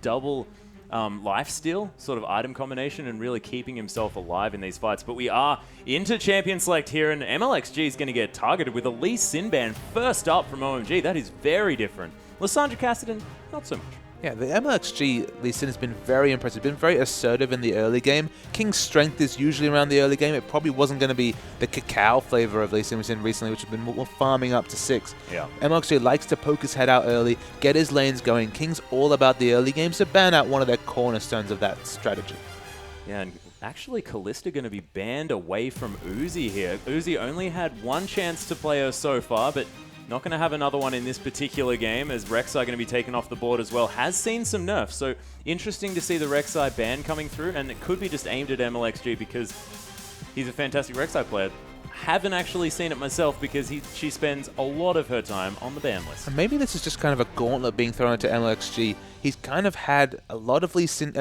double lifesteal sort of item combination and really keeping himself alive in these fights. But we are into Champion Select here, and MLXG is going to get targeted with a Lee Sin ban first up from OMG. That is very different. Lysandra Cassidy, not so much. Yeah, the MLXG Lee Sin has been very impressive, been very assertive in the early game. King's strength is usually around the early game. It probably wasn't going to be the cacao flavor of Lee Sin we've seen recently, which has been more farming up to 6. Yeah. MLXG likes to poke his head out early, get his lanes going. King's all about the early game, so ban out one of their cornerstones of that strategy. Yeah, and actually Kalista going to be banned away from Uzi here. Uzi only had one chance to play her so far, but not going to have another one in this particular game, as Rek'Sai going to be taken off the board as well. Has seen some nerfs, so interesting to see the Rek'Sai ban coming through, and it could be just aimed at MLXG because he's a fantastic Rek'Sai player. Haven't actually seen it myself because she spends a lot of her time on the ban list. And maybe this is just kind of a gauntlet being thrown into MLXG. He's kind of had a lot of Lee Sin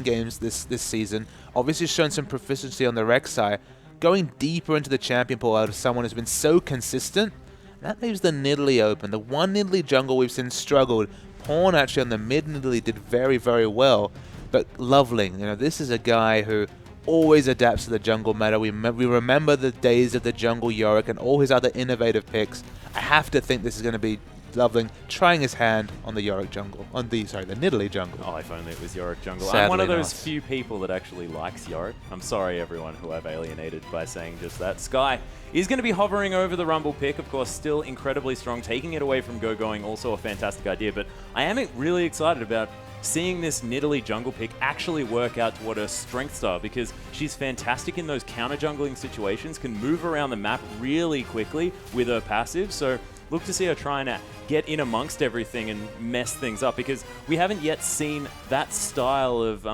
games this season. Obviously shown some proficiency on the Rek'Sai. Going deeper into the champion pool out of someone who's been so consistent, that leaves the Nidalee open. The one Nidalee jungle we've seen struggled. Pawn actually on the mid Nidalee did very, very well. But Loveling, this is a guy who always adapts to the jungle meta. We remember the days of the jungle Yorick and all his other innovative picks. I have to think this is going to be Loveling trying his hand on the Yorick jungle, the Nidalee jungle. Oh, if only it was Yorick jungle. Sadly I'm one of those not. few people that actually likes Yorick. I'm sorry, everyone who I've alienated by saying just that. Sky is going to be hovering over the Rumble pick, of course, still incredibly strong. Taking it away from Going, also a fantastic idea, but I am really excited about seeing this Nidalee jungle pick actually work out to what her strengths are, because she's fantastic in those counter jungling situations, can move around the map really quickly with her passive, so look to see her trying to get in amongst everything and mess things up, because we haven't yet seen that style of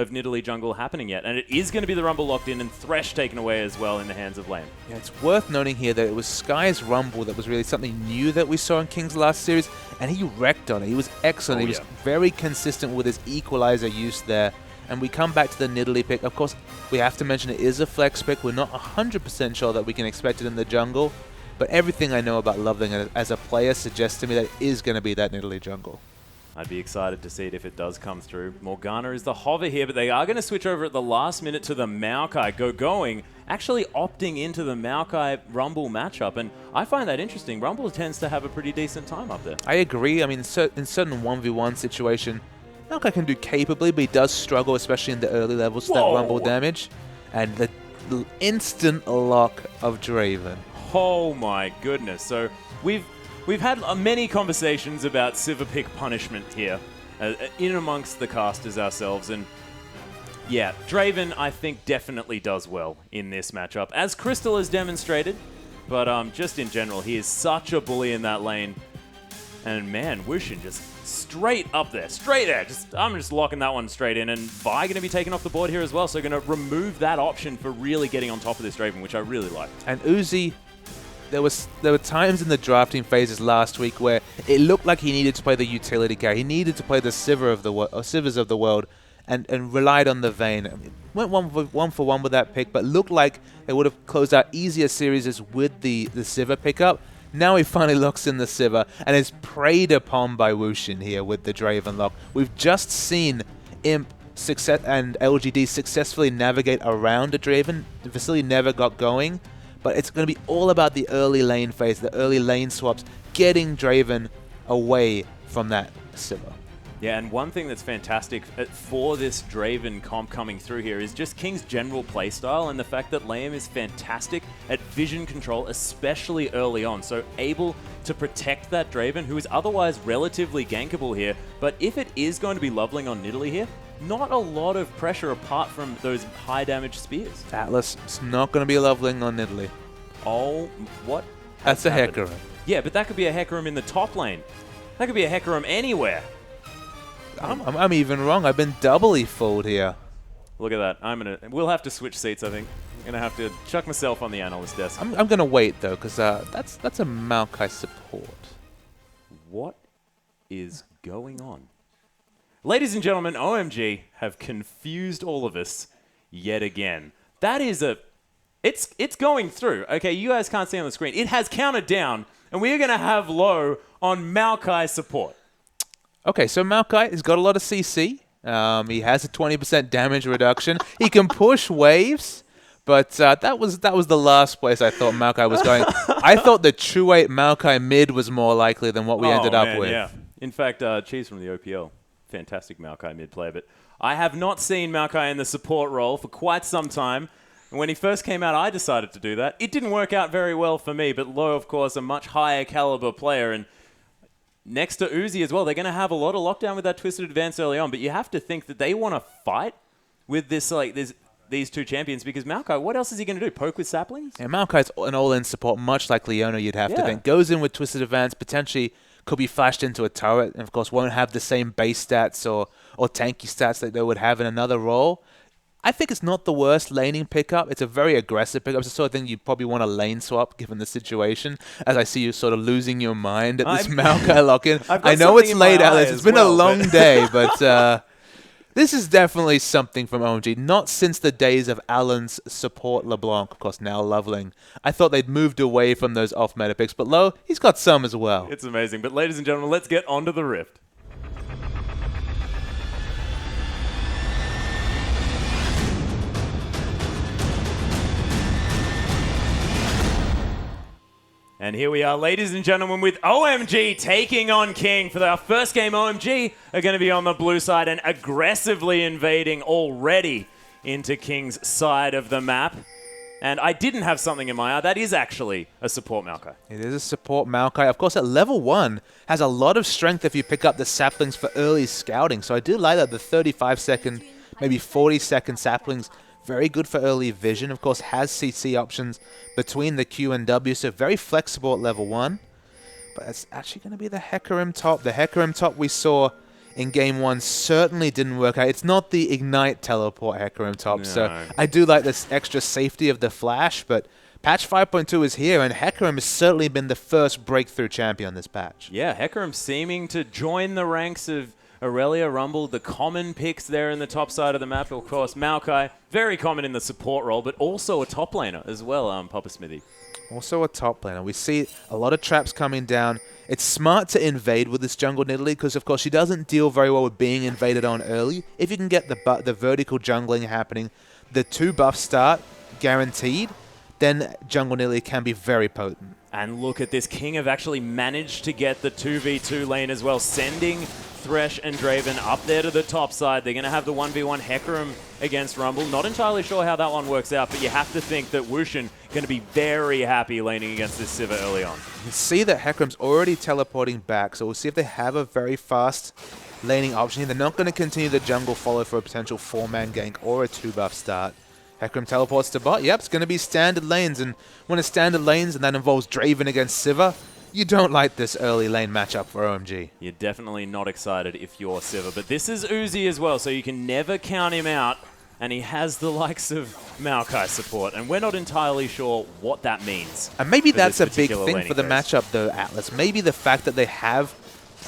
Nidalee jungle happening yet. And it is going to be the Rumble locked in and Thresh taken away as well in the hands of Lame. Yeah, it's worth noting here that it was Sky's Rumble that was really something new that we saw in King's last series, and he wrecked on it. He was excellent. He was very consistent with his equalizer use there. And we come back to the Nidalee pick. Of course, we have to mention it is a flex pick. We're not 100% sure that we can expect it in the jungle. But everything I know about Loveling as a player suggests to me that it is going to be that Nidalee jungle. I'd be excited to see it if it does come through. Morgana is the hover here, but they are going to switch over at the last minute to the Maokai. Going, actually opting into the Maokai Rumble matchup. And I find that interesting. Rumble tends to have a pretty decent time up there. I agree. I mean, in certain 1v1 situation, Maokai can do capably, but he does struggle, especially in the early levels, to that Rumble damage. And the instant lock of Draven. Oh my goodness. So we've had many conversations about Sivir pick punishment here in amongst the casters ourselves, and yeah, Draven I think definitely does well in this matchup, as Crystal has demonstrated, but just in general, he is such a bully in that lane. And man, Wushin just straight up there, straight there. I'm just locking that one straight in, and Vi going to be taken off the board here as well, so going to remove that option for really getting on top of this Draven, which I really like. And Uzi, there were times in the drafting phases last week where it looked like he needed to play the utility carry. He needed to play the Sivers of the world, and relied on the Vayne. I mean, went one for one with that pick, but looked like it would have closed out easier series with the Sivir pickup. Now he finally locks in the Sivir and is preyed upon by Wushin here with the Draven lock. We've just seen Imp and LGD successfully navigate around a Draven. The facility never got going. But it's going to be all about the early lane phase, the early lane swaps, getting Draven away from that Sivir. Yeah, and one thing that's fantastic for this Draven comp coming through here is just King's general playstyle, and the fact that Liam is fantastic at vision control, especially early on. So able to protect that Draven, who is otherwise relatively gankable here. But if it is going to be Loveling on Nidalee here, not a lot of pressure apart from those high damage spears. Atlas, it's not going to be a Loveling on Nidalee. Oh, what? That's a Hecarim. Yeah, but that could be a Hecarim in the top lane. That could be a Hecarim anywhere. I'm even wrong. I've been doubly fooled here. Look at that. We'll have to switch seats, I think. I'm going to have to chuck myself on the analyst desk. I'm going to wait, though, because that's a Maokai support. What is going on? Ladies and gentlemen, OMG have confused all of us yet again. That is it's going through. Okay, you guys can't see on the screen. It has counted down, and we are going to have low on Maokai support. Okay, so Maokai has got a lot of CC. He has a 20% damage reduction. He can push waves, but that was the last place I thought Maokai was going. I thought the true 8 Maokai mid was more likely than what we ended up with. Yeah. In fact, Cheese from the OPL, fantastic Maokai mid player, but I have not seen Maokai in the support role for quite some time. And when he first came out, I decided to do that. It didn't work out very well for me, but Low, of course, a much higher caliber player, and next to Uzi as well, they're going to have a lot of lockdown with that Twisted Advance early on, but you have to think that they want to fight with these two champions, because Maokai, what else is he going to do? Poke with saplings? Yeah, Maokai's an all-in support, much like Leona, you'd have to think. Goes in with Twisted Advance, potentially could be flashed into a turret, and of course won't have the same base stats or tanky stats that they would have in another role. I think it's not the worst laning pickup. It's a very aggressive pickup. It's the sort of thing you probably want to lane swap given the situation, as I see you sort of losing your mind at this Maokai lock-in. I know it's late, Alice. It's been a long day, but this is definitely something from OMG. Not since the days of Alan's support LeBlanc, of course, now Loveling. I thought they'd moved away from those off-meta picks, but Low, he's got some as well. It's amazing. But ladies and gentlemen, let's get onto the Rift. And here we are, ladies and gentlemen, with OMG taking on King. For our first game, OMG are going to be on the blue side and aggressively invading already into King's side of the map. And I didn't have something in my eye. That is actually a support Maokai. It is a support Maokai. Of course, at level 1, has a lot of strength if you pick up the saplings for early scouting. So I do like that the 35-second, maybe 40-second saplings, very good for early vision. Of course, has CC options between the Q and W, so very flexible at level 1. But it's actually going to be the Hecarim top. The Hecarim top we saw in Game 1 certainly didn't work out. It's not the Ignite teleport Hecarim top, no. so I do like this extra safety of the flash, but patch 5.2 is here, and Hecarim has certainly been the first breakthrough champion this patch. Yeah, Hecarim seeming to join the ranks of Aurelia, Rumble, the common picks there in the top side of the map. Of course, Maokai, very common in the support role, but also a top laner as well, Papa Smithy. Also a top laner. We see a lot of traps coming down. It's smart to invade with this jungle Nidalee because, of course, she doesn't deal very well with being invaded on early. If you can get the vertical jungling happening, the 2 buff start guaranteed, then jungle Nidalee can be very potent. And look at this. King have actually managed to get the 2v2 lane as well, sending Thresh and Draven up there to the top side. They're going to have the 1v1 Hecarim against Rumble. Not entirely sure how that one works out, but you have to think that Wushin going to be very happy laning against this Sivir early on. You see that Hecarim's already teleporting back, so we'll see if they have a very fast laning option here. They're not going to continue the jungle follow for a potential 4-man gank or a 2-buff start. Hecarim teleports to bot. Yep, it's going to be standard lanes, and when it's standard lanes and that involves Draven against Sivir, you don't like this early lane matchup for OMG. You're definitely not excited if you're Sivir, but this is Uzi as well, so you can never count him out, and he has the likes of Maokai support, and we're not entirely sure what that means. And maybe that's a big thing for the matchup, though, Atlas. Maybe the fact that they have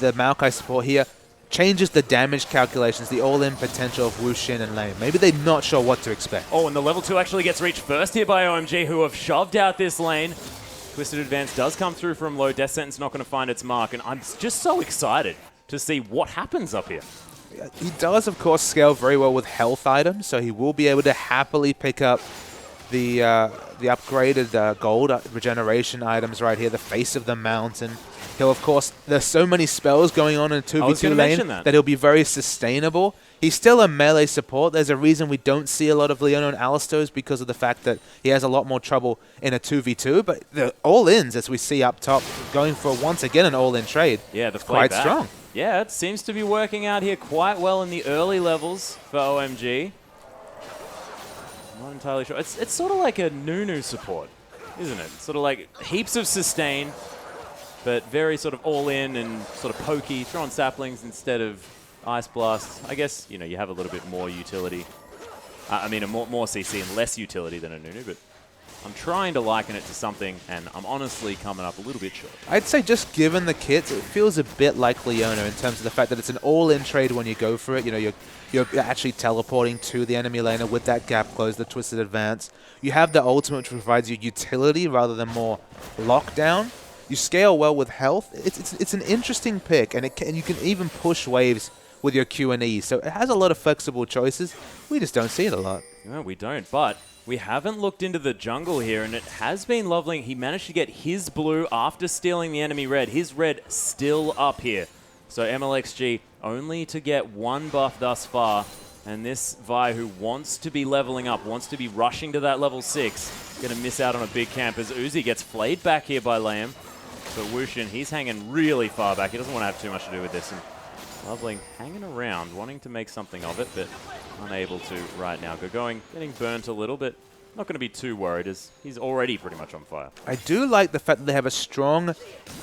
the Maokai support here changes the damage calculations, the all-in potential of Wushin and Lane. Maybe they're not sure what to expect. Oh, and the level 2 actually gets reached first here by OMG, who have shoved out this lane. Twisted Advance does come through from low. Death Sentence not going to find its mark, and I'm just so excited to see what happens up here. He does, of course, scale very well with health items, so he will be able to happily pick up the upgraded gold regeneration items right here, the face of the mountain. He'll, of course, there's so many spells going on in 2v2 lane that he'll be very sustainable. He's still a melee support. There's a reason we don't see a lot of Leona and Alistar's because of the fact that he has a lot more trouble in a 2v2. But the all-ins, as we see up top, going for, once again, an all-in trade. Yeah, the quite strong. Yeah, it seems to be working out here quite well in the early levels for OMG. Not entirely sure. It's sort of like a Nunu support, isn't it? Sort of like heaps of sustain, but very sort of all-in and sort of pokey, throwing saplings instead of Ice Blast. I guess, you know, you have a little bit more utility. I mean, more CC and less utility than a Nunu, but I'm trying to liken it to something, and I'm honestly coming up a little bit short. I'd say just given the kits, it feels a bit like Leona in terms of the fact that it's an all-in trade when you go for it. You know, you're actually teleporting to the enemy laner with that gap close, the Twisted Advance. You have the ultimate, which provides you utility rather than more lockdown. You scale well with health. It's an interesting pick, and you can even push waves with your Q and E. So it has a lot of flexible choices. We just don't see it a lot. No, we don't, but we haven't looked into the jungle here, and it has been lovely. He managed to get his blue after stealing the enemy red. His red still up here. So MLXG only to get one buff thus far. And this Vi, who wants to be leveling up, wants to be rushing to that level 6, going to miss out on a big camp as Uzi gets flayed back here by Lamb. So Wushin, he's hanging really far back. He doesn't want to have too much to do with this. And Loveling hanging around, wanting to make something of it, but unable to right now. Going, getting burnt a little, but not going to be too worried as he's already pretty much on fire. I do like the fact that they have a strong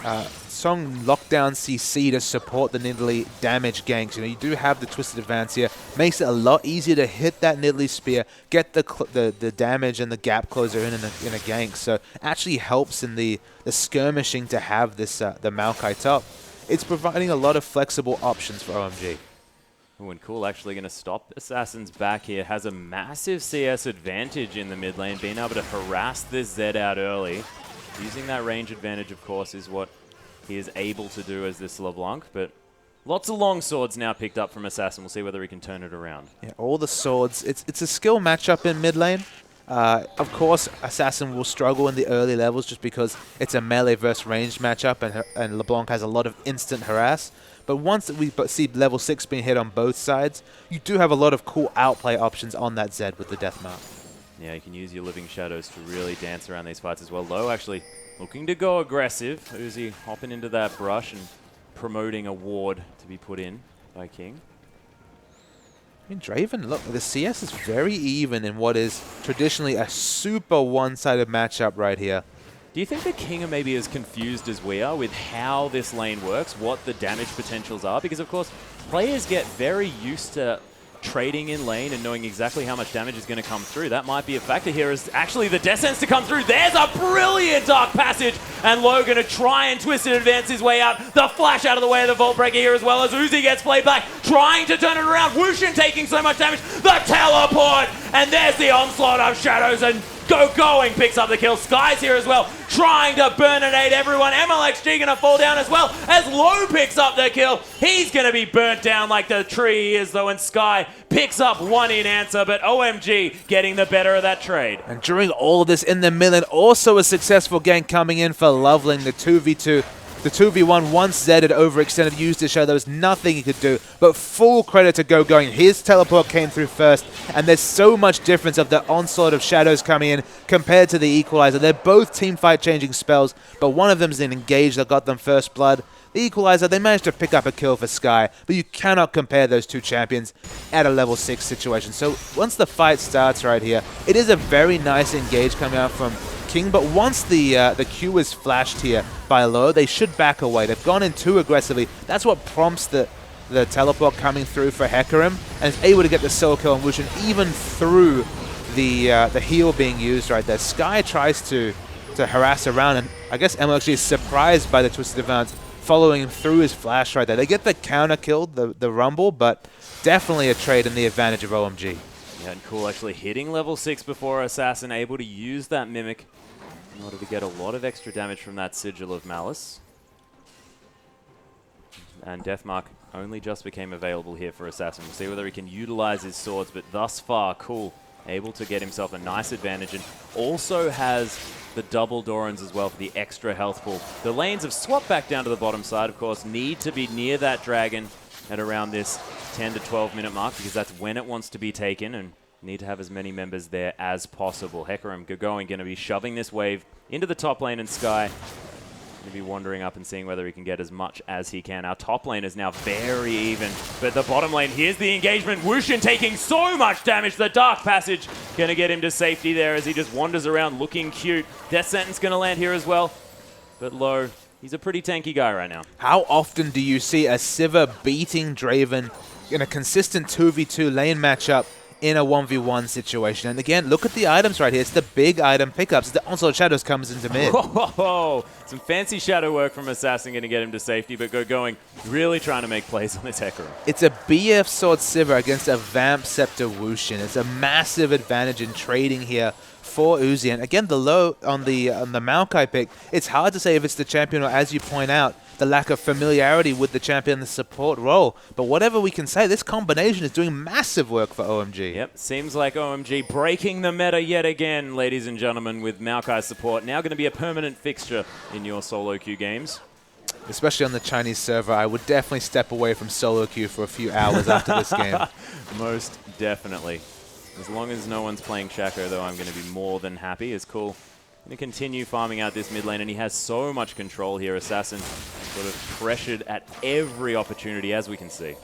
lockdown CC to support the Nidalee damage ganks. You know, you do have the Twisted Advance here. Makes it a lot easier to hit that Nidalee Spear, get the damage and the gap closer in a gank. So actually helps in the skirmishing to have this the Maokai top. It's providing a lot of flexible options for OMG. Oh, and Cool actually going to stop Assassin's back here. Has a massive CS advantage in the mid lane, being able to harass this Zed out early. Using that range advantage, of course, is what he is able to do as this LeBlanc, but lots of long swords now picked up from Assassin. We'll see whether he can turn it around. Yeah, all the swords. It's a skill matchup in mid lane. Of course, Assassin will struggle in the early levels just because it's a melee versus ranged matchup, and LeBlanc has a lot of instant harass. But once we see level 6 being hit on both sides, you do have a lot of cool outplay options on that Zed with the Death Mark. Yeah, you can use your Living Shadows to really dance around these fights as well. Low actually looking to go aggressive. Uzi hopping into that brush and promoting a ward to be put in by King. I mean, Draven, look, the CS is very even in what is traditionally a super one-sided matchup right here. Do you think the King are maybe as confused as we are with how this lane works, what the damage potentials are? Because, of course, players get very used to trading in lane and knowing exactly how much damage is going to come through. That might be a factor here as actually the Death Sentence to come through. There's a brilliant Dark Passage, and Logan to try and twist and advance his way out. The flash out of the way of the Vault Breaker here as well as Uzi gets played back, trying to turn it around. Wushin taking so much damage. The teleport, and there's the onslaught of shadows, and Going picks up the kill. Sky's here as well, trying to burninate everyone. MLXG going to fall down as well as Low picks up the kill. He's going to be burnt down like the tree he is though, and Sky picks up one in answer, but OMG getting the better of that trade. And during all of this in the middle, also a successful gank coming in for Loveling, the 2v2. The 2v1, once Zed had overextended, used his shadow, there was nothing he could do. But full credit to Going. His teleport came through first, and there's so much difference of the onslaught of shadows coming in compared to the Equalizer. They're both teamfight changing spells, but one of them's an engage that got them first blood. The Equalizer, they managed to pick up a kill for Sky, but you cannot compare those two champions at a level 6 situation. So once the fight starts right here, it is a very nice engage coming out from King, but once the Q is flashed here by Low, they should back away. They've gone in too aggressively. That's what prompts the teleport coming through for Hecarim, and is able to get the solo kill on Wushin even through the heal being used right there. Sky tries to harass around, and I guess MLXG is surprised by the Twisted Advance following through his flash right there. They get the counter kill, the Rumble, but definitely a trade in the advantage of OMG. Yeah, and Cool actually hitting level 6 before Assassin, able to use that Mimic in order to get a lot of extra damage from that Sigil of Malice. And Deathmark only just became available here for Assassin. We'll see whether he can utilize his swords, but thus far, Cool able to get himself a nice advantage, and also has the double Dorans as well for the extra health pool. The lanes have swapped back down to the bottom side, of course, need to be near that dragon at around this 10 to 12 minute mark, because that's when it wants to be taken, and need to have as many members there as possible. Hecarim going to be shoving this wave into the top lane, and Sky going to be wandering up and seeing whether he can get as much as he can. Our top lane is now very even, but the bottom lane, here's the engagement. Wushin taking so much damage. The Dark Passage going to get him to safety there as he just wanders around looking cute. Death Sentence going to land here as well, but Low, he's a pretty tanky guy right now. How often do you see a Sivir beating Draven in a consistent 2v2 lane matchup in a 1v1 situation. And again, look at the items right here. It's the big item pickups. The Onslaught Shadows comes into mid. Whoa, some fancy shadow work from Assassin going to get him to safety, but going really trying to make plays on this Hecarim. It's a BF Sword Sivir against a Vamp Scepter Wushin. It's a massive advantage in trading here for Uzi. And again, the low on the Maokai pick, it's hard to say if it's the champion or, as you point out, the lack of familiarity with the champion in the support role. But whatever we can say, this combination is doing massive work for OMG. Yep, seems like OMG breaking the meta yet again, ladies and gentlemen, with Maokai's support. Now going to be a permanent fixture in your solo queue games. Especially on the Chinese server, I would definitely step away from solo queue for a few hours after this game. Most definitely. As long as no one's playing Shaco, though, I'm going to be more than happy. It's cool. Going to continue farming out this mid lane, and he has so much control here. Assassin sort of pressured at every opportunity, as we can see.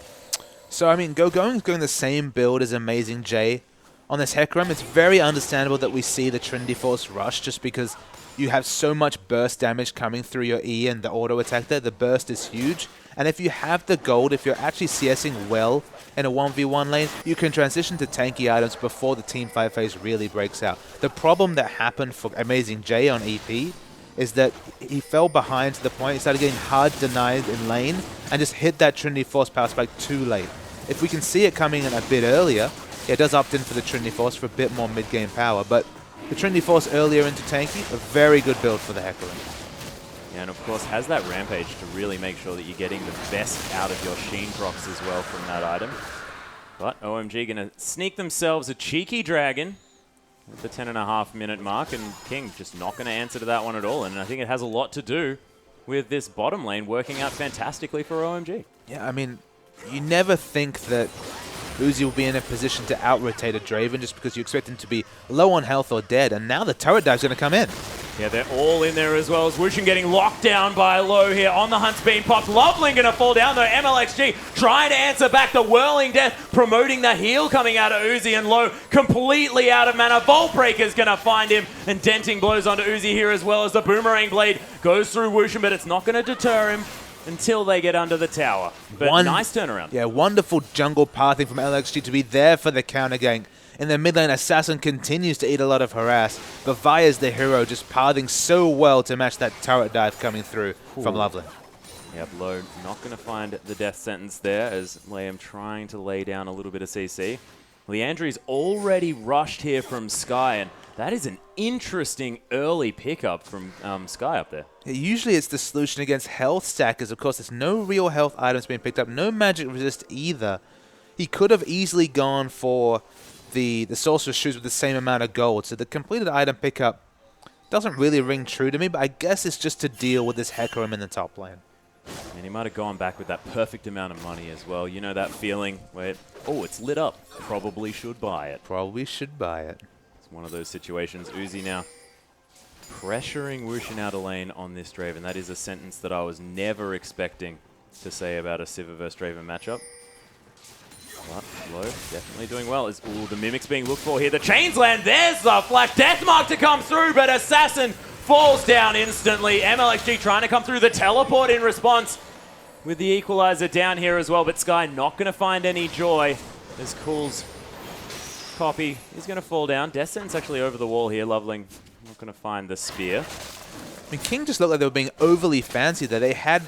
So, I mean, going the same build as Amazing J on this Hecarim. It's very understandable that we see the Trinity Force rush just because you have so much burst damage coming through your E and the auto attack there. The burst is huge. And if you have the gold, if you're actually CSing well in a 1v1 lane, you can transition to tanky items before the teamfight phase really breaks out. The problem that happened for Amazing J on EP is that he fell behind to the point he started getting hard denied in lane and just hit that Trinity Force power spike too late. If we can see it coming in a bit earlier, it does opt in for the Trinity Force for a bit more mid-game power, but the Trinity Force earlier into tanky, a very good build for the Hecarim. Yeah, and of course has that Rampage to really make sure that you're getting the best out of your Sheen procs as well from that item. But OMG going to sneak themselves a cheeky Dragon at the 10.5 minute mark, and King just not going to answer to that one at all, and I think it has a lot to do with this bottom lane working out fantastically for OMG. Yeah, I mean, you never think that Uzi will be in a position to out-rotate a Draven just because you expect him to be low on health or dead, and now the turret dive's going to come in. Yeah, they're all in there as well as Wushin getting locked down by Low here. On the hunt's being popped. Loveling going to fall down though. MLXG trying to answer back the Whirling Death, promoting the heal coming out of Uzi, and Low completely out of mana. Vault Breaker's going to find him, and denting blows onto Uzi here as well as the Boomerang Blade goes through Wushin, but it's not going to deter him until they get under the tower. But nice turnaround. Yeah, wonderful jungle pathing from LXG to be there for the counter gank. In the mid lane, Assassin continues to eat a lot of harass, but Via's the hero, just pathing so well to match that turret dive coming through from Loveling. Yep, Low not going to find the death sentence there as Liam trying to lay down a little bit of CC. Leandri's already rushed here from Sky, and that is an interesting early pickup from Sky up there. Yeah, usually it's the solution against health stackers. Of course, there's no real health items being picked up, no magic resist either. He could have easily gone for the Sorcerer's Shoes with the same amount of gold, so the completed item pickup doesn't really ring true to me, but I guess it's just to deal with this Hecarim in the top lane. And he might have gone back with that perfect amount of money as well. You know that feeling where, oh, it's lit up. Probably should buy it. Probably should buy it. It's one of those situations. Uzi now pressuring Wushin out of lane on this Draven. That is a sentence that I was never expecting to say about a Sivir versus Draven matchup. But Low definitely doing well. Ooh, the Mimic's being looked for here. The chains land. There's the Flash Deathmark to come through, but Assassin falls down instantly. MLXG trying to come through the teleport in response with the equalizer down here as well, but Sky not going to find any joy as Cool's copy is going to fall down. Death Sentence actually over the wall here. Loveling not going to find the spear. I mean, King just looked like they were being overly fancy there. They had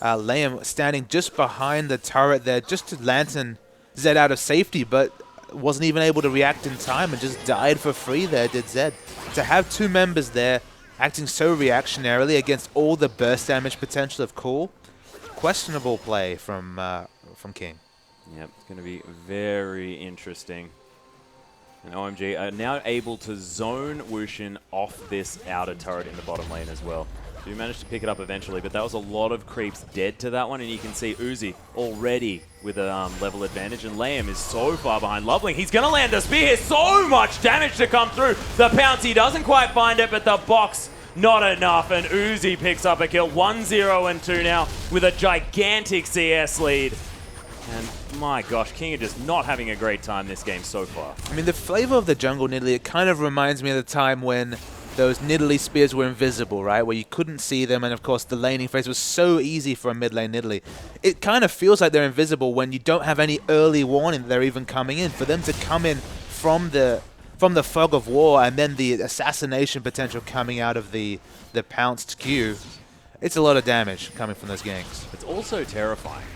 Liam standing just behind the turret there just to lantern Zed out of safety, but wasn't even able to react in time and just died for free there, did Zed. To have two members there acting so reactionarily against all the burst damage potential of Cool, questionable play from King. Yep, it's going to be very interesting. And OMG are now able to zone Wushin off this outer turret in the bottom lane as well. So we managed to pick it up eventually, but that was a lot of creeps dead to that one, and you can see Uzi already with a level advantage, and Liam is so far behind Loveling. He's going to land a spear here. So much damage to come through. The pounce, he doesn't quite find it, but the box, not enough, and Uzi picks up a kill. 1-0 and 2 now with a gigantic CS lead. And my gosh, King are just not having a great time this game so far. I mean, the flavor of the jungle, Nidalee, it kind of reminds me of the time when those Nidalee spears were invisible, right? Where you couldn't see them, and of course the laning phase was so easy for a mid lane Nidalee. It kind of feels like they're invisible when you don't have any early warning that they're even coming in. For them to come in from the fog of war and then the assassination potential coming out of the pounced Q, it's a lot of damage coming from those ganks. It's also terrifying.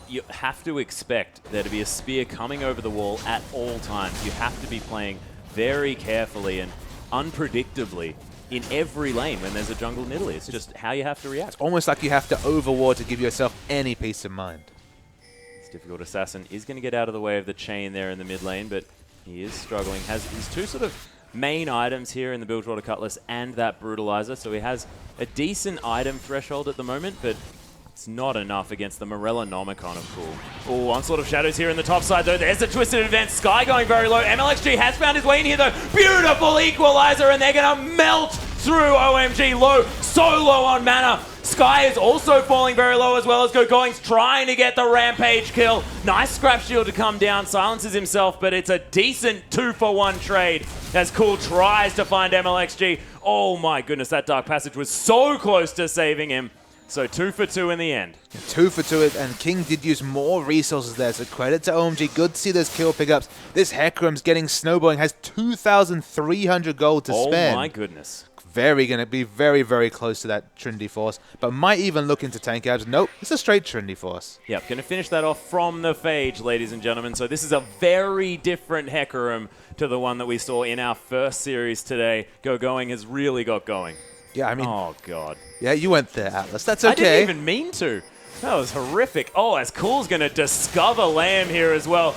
You have to expect there to be a spear coming over the wall at all times. You have to be playing very carefully and unpredictably in every lane when there's a jungle Nidalee. It's just how you have to react. It's almost like you have to overward to give yourself any peace of mind. It's difficult. Assassin is going to get out of the way of the chain there in the mid lane, but he is struggling. Has his two sort of main items here in the Bilgewater Cutlass and that Brutalizer, so he has a decent item threshold at the moment, but it's not enough against the Morella Nomicon of Cool. Oh, Onslaught of Shadows here in the top side, though. There's a Twisted Advance. Sky going very low. MLXG has found his way in here, though. Beautiful Equalizer, and they're going to melt through OMG low. So low on mana. Sky is also falling very low as well as Gogoing's trying to get the Rampage kill. Nice Scrap Shield to come down. Silences himself, but it's a decent 2-for-1 trade as Cool tries to find MLXG. Oh my goodness, that Dark Passage was so close to saving him. So 2 for 2 in the end. 2 for 2, and King did use more resources there, so credit to OMG. Good to see those kill pickups. This Hecarim's getting snowballing, has 2,300 gold to spend. Oh my goodness. Going to be very, very close to that Trinity Force, but might even look into tank outs. Nope, it's a straight Trinity Force. Yep, going to finish that off from the Phage, ladies and gentlemen. So this is a very different Hecarim to the one that we saw in our first series today. Gogoing has really got going. Yeah, I mean... Oh, God. Yeah, you went there, Atlas. That's okay. I didn't even mean to. That was horrific. Oh, as Cool's going to discover Lamb here as well.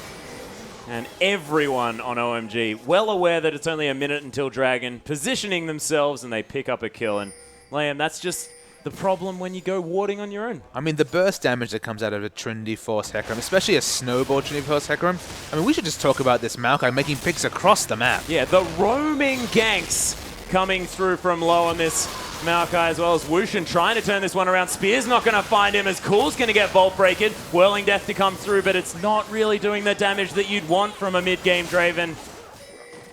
And everyone on OMG well aware that it's only a minute until Dragon, positioning themselves, and they pick up a kill. And Lamb, that's just the problem when you go warding on your own. I mean, the burst damage that comes out of a Trinity Force Hecarim, especially a Snowball Trinity Force Hecarim. I mean, we should just talk about this Maokai making picks across the map. Yeah, the roaming ganks coming through from low on this Maokai, as well as Wushin trying to turn this one around. Spear's not going to find him as Cool's going to get Vault Breaked. Whirling Death to come through, but it's not really doing the damage that you'd want from a mid-game Draven.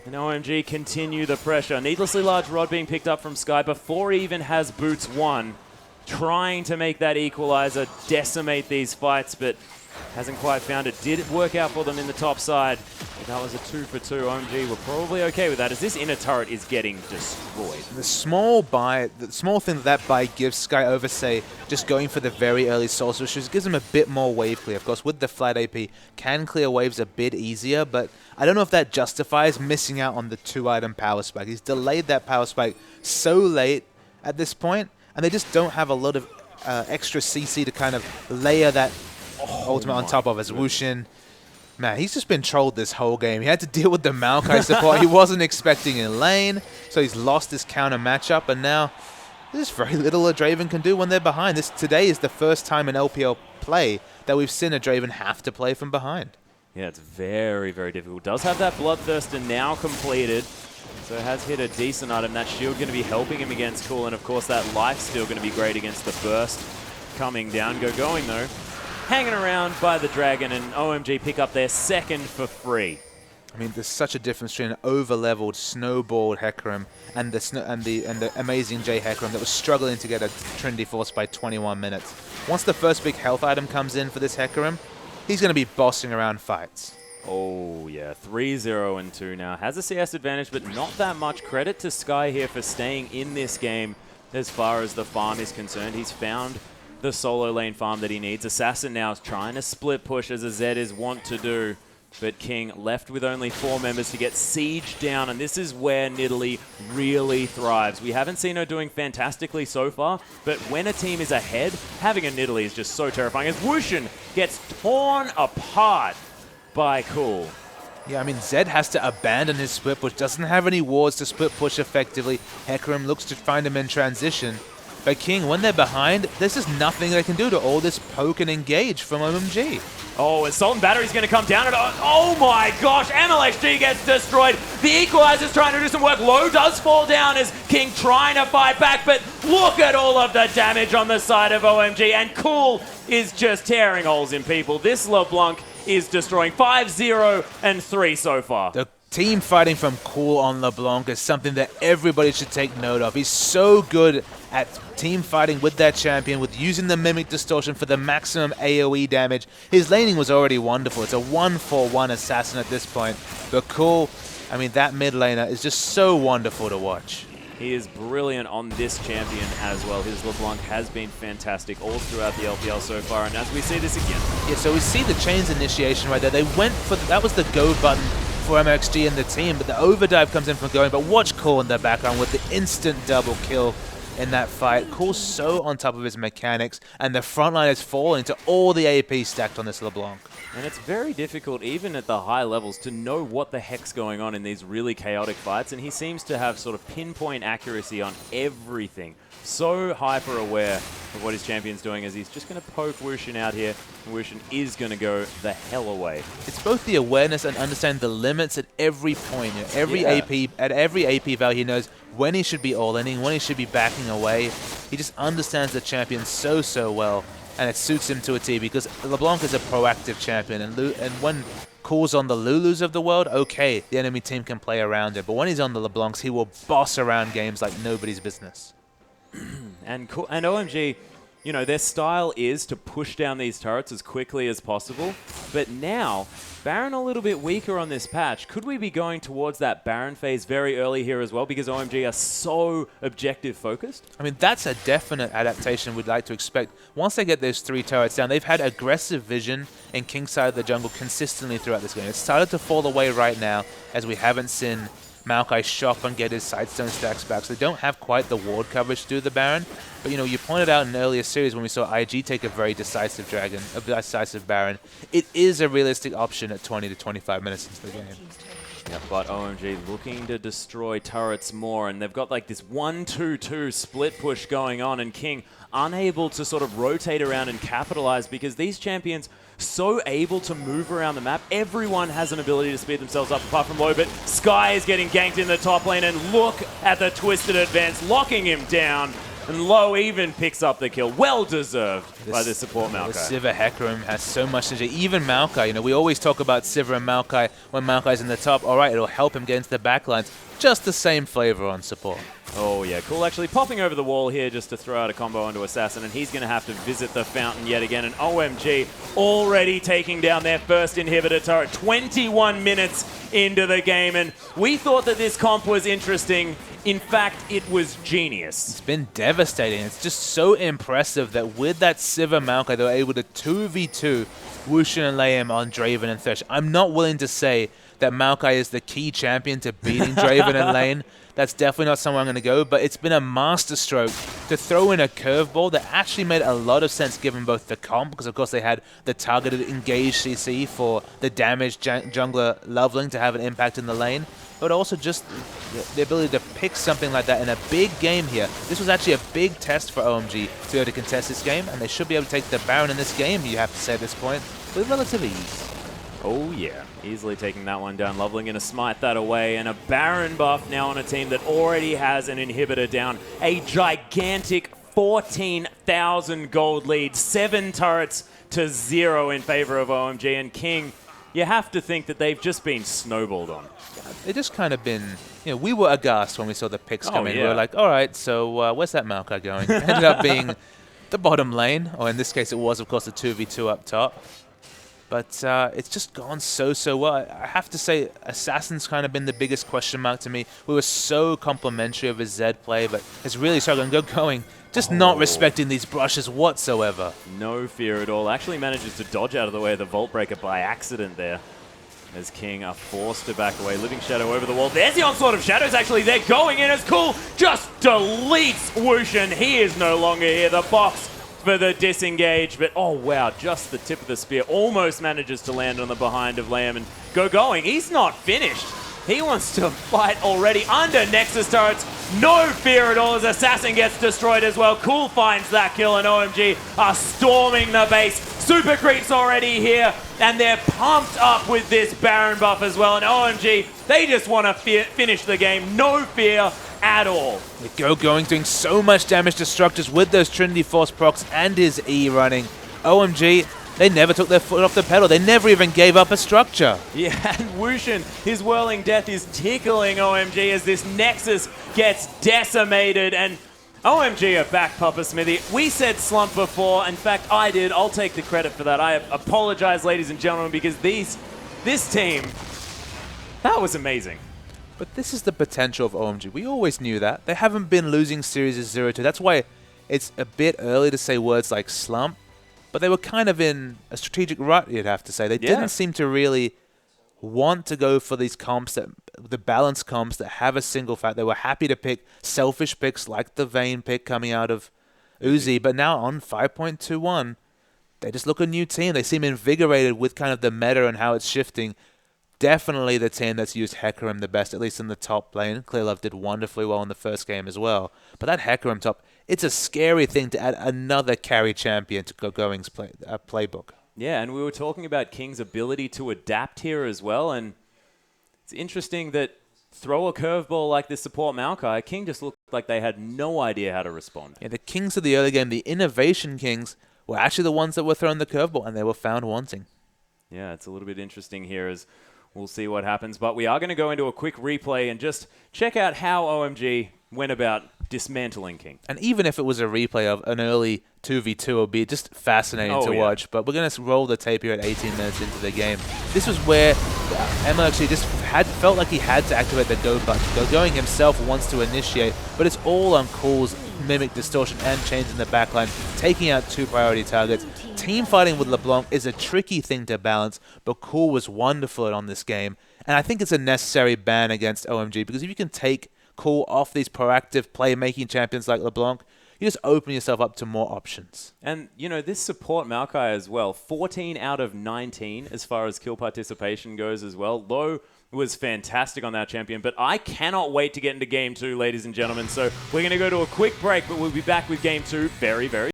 And OMG continue the pressure. Needlessly large rod being picked up from Sky before he even has Boots 1. Trying to make that Equalizer decimate these fights, but hasn't quite found it. Did it work out for them in the top side? But that was a 2 for 2. OMG were probably okay with that, as this inner turret is getting destroyed. The small thing that buy gives Sky over, say, just going for the very early Soul Switches, gives him a bit more wave clear. Of course, with the flat AP, can clear waves a bit easier, but I don't know if that justifies missing out on the 2-item power spike. He's delayed that power spike so late at this point, and they just don't have a lot of extra CC to kind of layer that ultimate on top of as Wushin. Man, he's just been trolled this whole game. He had to deal with the Maokai support he wasn't expecting in lane, so he's lost his counter matchup, and now there's very little a Draven can do when they're behind. Today is the first time in LPL play that we've seen a Draven have to play from behind. Yeah, it's very, very difficult. Does have that Bloodthirster now completed, so has hit a decent item. That shield going to be helping him against Cool, and of course that life's still going to be great against the burst coming down. Gogoing though, hanging around by the Dragon, and OMG pick up their second for free. I mean, there's such a difference between an over-leveled, snowballed Hecarim and the amazing J Hecarim that was struggling to get a Trinity Force by 21 minutes. Once the first big health item comes in for this Hecarim, he's going to be bossing around fights. Oh yeah, 3-0 and 2 now. Has a CS advantage, but not that much. Credit to Sky here for staying in this game as far as the farm is concerned. He's found the solo lane farm that he needs. Assassin now is trying to split push as a Zed is wont to do, but King left with only 4 members to get siege down, and this is where Nidalee really thrives. We haven't seen her doing fantastically so far, but when a team is ahead, having a Nidalee is just so terrifying as Wushin gets torn apart by Cool. Yeah, I mean, Zed has to abandon his split push, doesn't have any wards to split push effectively. Hecarim looks to find him in transition. But King, when they're behind, there's just nothing they can do to all this poke and engage from OMG. Oh, Assault and Battery's going to come down. And oh my gosh, MLXG gets destroyed. The Equalizer's trying to do some work. Low does fall down as King trying to fight back. But look at all of the damage on the side of OMG. And Cool is just tearing holes in people. This LeBlanc is destroying 5-0 and 3 so far. team fighting from Cool on LeBlanc is something that everybody should take note of. He's so good at team fighting with that champion, with using the Mimic Distortion for the maximum AoE damage. His laning was already wonderful. It's a 1-4-1 assassin at this point. But Cool, I mean, that mid laner is just so wonderful to watch. He is brilliant on this champion as well. His LeBlanc has been fantastic all throughout the LPL so far, and as we see this again. Yeah, so we see the chains initiation right there. They went for, that was the go button for MXG and the team, but the overdive comes in from going. But watch Cool in the background with the instant double kill in that fight. Cool's so on top of his mechanics, and the front line is falling to all the AP stacked on this LeBlanc. And it's very difficult, even at the high levels, to know what the heck's going on in these really chaotic fights, and he seems to have sort of pinpoint accuracy on everything. So hyper-aware of what his champion's doing, as he's just going to poke Wushin out here, and Wushin is going to go the hell away. It's both the awareness and understanding the limits at every point. You know, every AP, at every AP value, he knows when he should be all-inning, when he should be backing away. He just understands the champion so well. And it suits him to a T, because LeBlanc is a proactive champion, and when Cool's on the Lulus of the world, okay, the enemy team can play around it. But when he's on the LeBlancs, he will boss around games like nobody's business. And OMG, you know, their style is to push down these turrets as quickly as possible. But now, Baron a little bit weaker on this patch. Could we be going towards that Baron phase very early here as well, because OMG are so objective focused? I mean, that's a definite adaptation we'd like to expect. Once they get those 3 turrets down, they've had aggressive vision in King's side of the jungle consistently throughout this game. It's started to fall away right now, as we haven't seen Maokai shop and get his Sightstone stacks back. So they don't have quite the ward coverage to do the Baron. But, you know, you pointed out in an earlier series when we saw IG take a very decisive Baron. It is a realistic option at 20 to 25 minutes into the game. Yeah, but OMG looking to destroy turrets more, and they've got like this 1-2-2 split push going on, and King unable to sort of rotate around and capitalize, because these champions so able to move around the map. Everyone has an ability to speed themselves up apart from Low, but Sky is getting ganked in the top lane, and look at the twisted advance, locking him down. And Low even picks up the kill. Well deserved by the support Maokai. The Sivir Hecarim has so much synergy. Even Maokai, you know, we always talk about Sivir and Maokai when Maokai's in the top. All right, it'll help him get into the backlines. Just the same flavor on support. Oh yeah, Cool actually popping over the wall here just to throw out a combo onto Assassin, and he's going to have to visit the fountain yet again. And OMG already taking down their first inhibitor turret 21 minutes into the game, and we thought that this comp was interesting. In fact, it was genius. It's been devastating. It's just so impressive that with that Sivir Maokai, they were able to 2v2 Wushin and Layem on Draven and Thresh. I'm not willing to say that Maokai is the key champion to beating Draven and Lane. That's definitely not somewhere I'm going to go, but it's been a masterstroke to throw in a curveball that actually made a lot of sense given both the comp, because of course they had the targeted engaged CC for the damaged jungler Loveling to have an impact in the lane, but also just the ability to pick something like that in a big game here. This was actually a big test for OMG to be able to contest this game, and they should be able to take the Baron in this game, you have to say at this point, with relative ease. Oh yeah, easily taking that one down. Loveling going to smite that away, and a Baron buff now on a team that already has an inhibitor down. A gigantic 14,000 gold lead, 7 turrets to 0 in favor of OMG, and King, you have to think that they've just been snowballed on. It just kind of been, you know, we were aghast when we saw the picks come in. Yeah. We were like, all right, so where's that Maokai going? It ended up being the bottom lane, or in this case it was, of course, the 2v2 up top. But it's just gone so well. I have to say, Assassin's kind of been the biggest question mark to me. We were so complimentary of his Zed play, but it's really struggling. Just not respecting these brushes whatsoever. No fear at all. Actually manages to dodge out of the way of the Vault Breaker by accident there, as King are forced to back away. Living Shadow over the wall. There's the onslaught of shadows, actually. They're going in as Cool just deletes Wushin. He is no longer here. The box for the disengage, but oh wow, just the tip of the spear almost manages to land on the behind of Lamb, and going. He's not finished. He wants to fight already under Nexus turrets. No fear at all as Assassin gets destroyed as well. Cool finds that kill, and OMG are storming the base. Super Creep's already here, and they're pumped up with this Baron buff as well, and OMG, they just want to finish the game. No fear at all. Going doing so much damage to structures with those Trinity Force procs and his E running. OMG, They never took their foot off the pedal. They never even gave up a structure. Yeah, and Wushin, his whirling death is tickling OMG as this Nexus gets decimated, and OMG are back, Papa Smithy. We said slump before. In fact, I did. I'll take the credit for that. I apologize, ladies and gentlemen, because this team, that was amazing. But this is the potential of OMG. We always knew that. They haven't been losing series 0-2. That's why it's a bit early to say words like slump. But they were kind of in a strategic rut, you'd have to say. They didn't seem to really want to go for these comps, the balanced comps that have a single fact. They were happy to pick selfish picks like the Vayne pick coming out of Uzi. But now on 5.21, they just look a new team. They seem invigorated with kind of the meta and how it's shifting. Definitely the team that's used Hecarim the best, at least in the top lane. Clearlove did wonderfully well in the first game as well. But that Hecarim top, it's a scary thing to add another carry champion to GoGoing's playbook. Yeah, and we were talking about King's ability to adapt here as well, and it's interesting that throw a curveball like this support Maokai, King just looked like they had no idea how to respond. Yeah, the Kings of the early game, the innovation Kings, were actually the ones that were throwing the curveball, and they were found wanting. Yeah, it's a little bit interesting here as we'll see what happens, but we are going to go into a quick replay and just check out how OMG went about dismantling King. And even if it was a replay of an early 2v2, it would be just fascinating to watch. But we're going to roll the tape here at 18 minutes into the game. This was where Emma actually just felt like he had to activate the go button. GoGoing himself wants to initiate, but it's all on Cool's Mimic Distortion and Chains in the backline, taking out 2 priority targets. Team fighting with LeBlanc is a tricky thing to balance, but Cool was wonderful on this game. And I think it's a necessary ban against OMG, because if you can take Cool off these proactive playmaking champions like LeBlanc, you just open yourself up to more options. And, you know, this support Maokai as well, 14 out of 19 as far as kill participation goes as well. Low was fantastic on that champion, but I cannot wait to get into Game 2, ladies and gentlemen. So we're going to go to a quick break, but we'll be back with Game 2 very, very